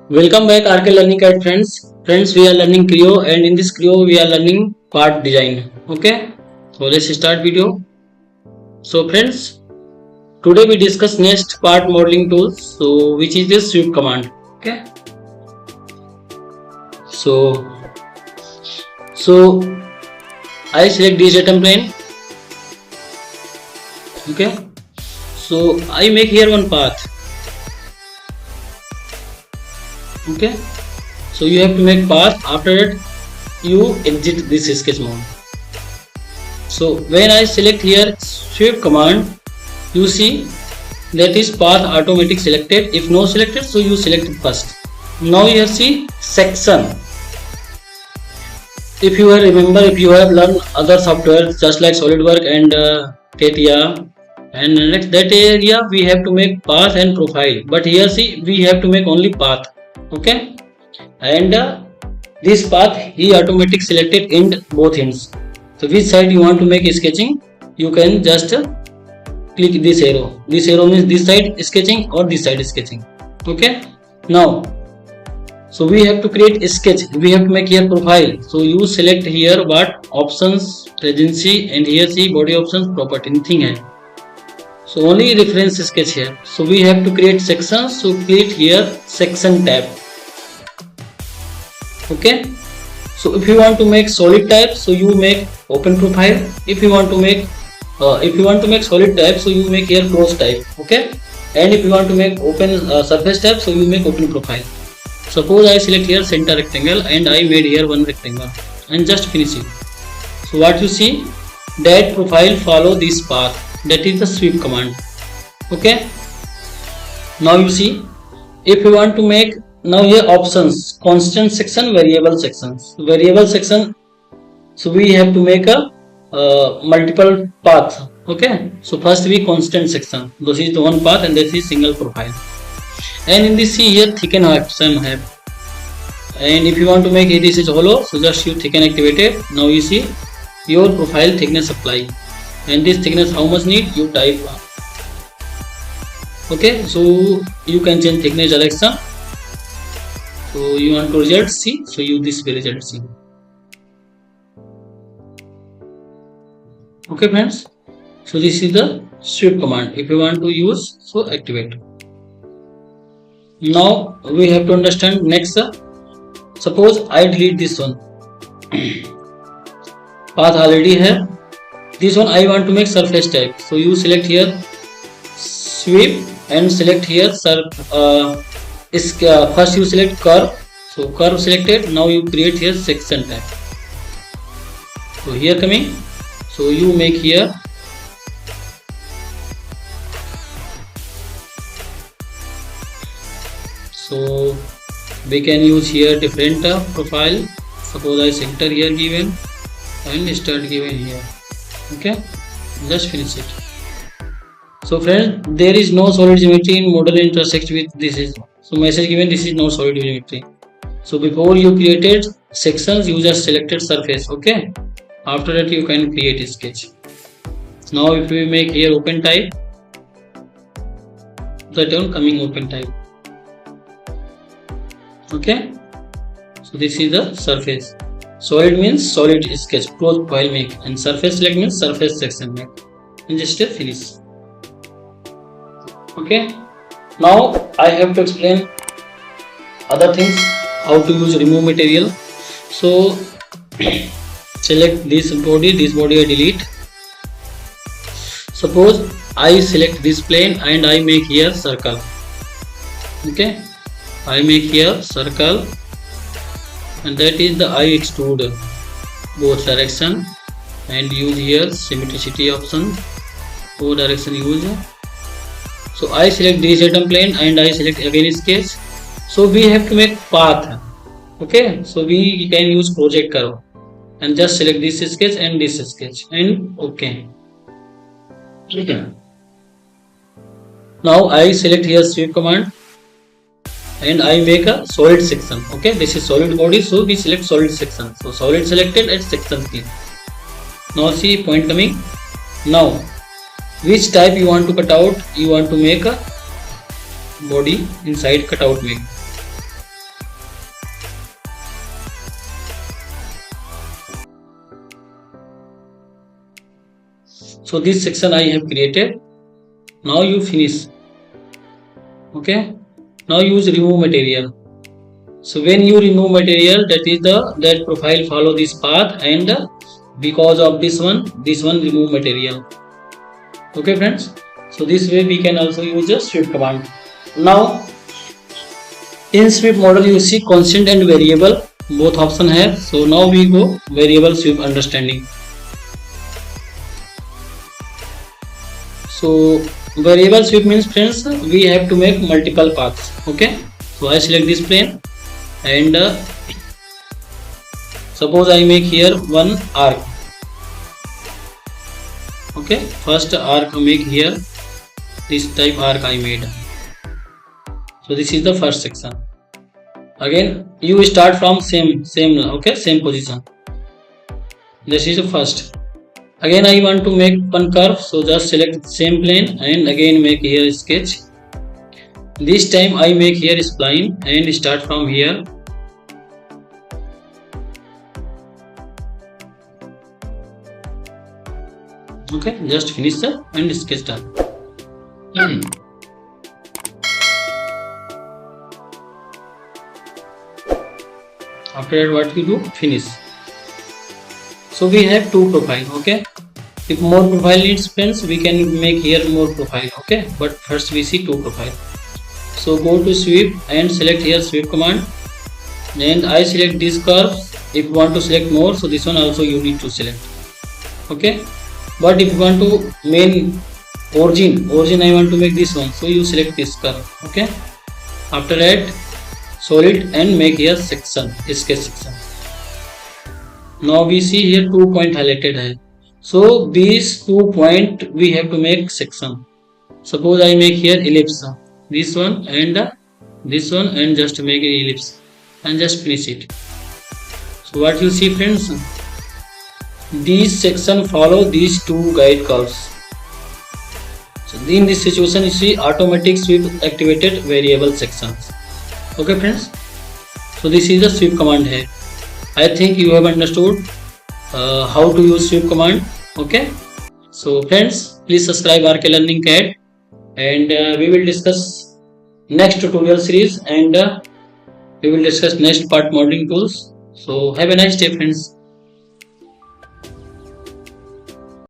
Welcome back RK Learning Guide friends. Friends, we are learning Creo and in this Creo we are learning part design. Okay, so let's start video. So friends, today we discuss next part modeling tools. So which is the sweep command. Okay, so I select this atom plane. Okay, so I make here one path. Okay, so you have to make path. After that you exit this sketch mode. So when I select here sweep command, you see that is path automatic selected. If no selected, so you select first. Now you see section. If you have learned other software just like SolidWorks and CATIA, and next that area we have to make path and profile. But here see we have to make only path. Okay, and this path he automatic selected in both ends. So which side you want to make sketching, you can just click this arrow. This arrow means this side sketching or this side sketching. Okay, now so we have to create a sketch. We have to make here profile. So you select here what options, regency, and here see body options, property, anything hai. So only reference sketch here. So we have to create sections. So click here section tab. Okay, so if you want to make solid type, so you make open profile. If you want to make solid type, so you make here close type. Okay, and if you want to make open surface type, so you make open profile. Suppose I select here center rectangle and I made here one rectangle and just finish it. So what you see, that profile follow this path, that is the sweep command. Okay, now you see if you want to make, now here options, constant section, variable sections. Variable section, so we have to make a multiple path. Okay, so first we constant section, this is the one path and this is single profile. And in this see here thicken option have, and if you want to make it, this is hollow, so just you thicken activated. Now you see your profile thickness apply, and this thickness how much need you type. Okay, so you can change thickness direction. So you want to result C, so use this result C. Okay friends, so this is the sweep command. If you want to use, so activate. Now we have to understand next. Suppose I delete this one. Path already hai. This one I want to make surface type. So you select here sweep and select here first you select curve. So curve selected. Now you create here section type. So here coming. So you make here so we can use here different profile. Suppose I center here given and start given here. Okay, just finish it. So friends, there is no solid geometry in model intersect with this is, so message given this is no solid geometry. So before you created sections, you just selected surface. Okay, after that you can create a sketch. Now if we make here open type, the term coming open type. Okay, so this is the surface. Solid means solid sketch, close profile make, and surface select means surface section make, and just finish. Okay, now I have to explain other things, how to use remove material. So select this body I delete. Suppose I select this plane and I make here circle. Okay, I make here circle, and that is the I extrude both direction, and use here symmetricity option, both direction use. So I select this atom plane and I select again sketch. So we have to make path. Okay, so we can use project curve and just select this sketch and this sketch and okay. Now I select here sweep command and I make a solid section. Okay, this is solid body, so we select solid section. So solid selected and section click. Now see point coming. Now which type you want to cut out, you want to make a body inside cutout make. So this section I have created. Now you finish. Okay. Now use remove material. So when you remove material, that profile follow this path, and because of this one remove material. Okay friends. So this way we can also use the sweep command. Now in sweep model you see constant and variable, both option have. So now we go variable sweep understanding. So variable sweep means friends, we have to make multiple paths. Okay. So I select this plane, and suppose I make here one arc. Okay, first arc make here, this type arc I made. So this is the first section. Again you start from same position. This is the first. Again I want to make one curve, so just select same plane and again make here sketch. This time I make here spline and start from here. Okay, just finish that and sketch done. After that what we do, finish. So we have two profile. Okay, if more profile needs friends, we can make here more profile. Okay, but first we see two profile. So go to sweep and select here sweep command, and I select this curve. If you want to select more, so this one also you need to select. Okay, but if you want to main origin I want to make this one, so you select this curve. Okay, after that solid and make here section, sketch section. Now we see here 2 point highlighted hai. So these 2 point we have to make section. Suppose I make here ellipse, this one and this one, and just make an ellipse and just finish it. So what you see friends, these section follow these two guide curves. So in this situation you see automatic sweep activated variable sections. Okay friends, so this is the sweep command here. I think you have understood how to use sweep command. Okay, so friends, please subscribe RK Learning CAD, and we will discuss next tutorial series, and we will discuss next part modeling tools. So have a nice day friends.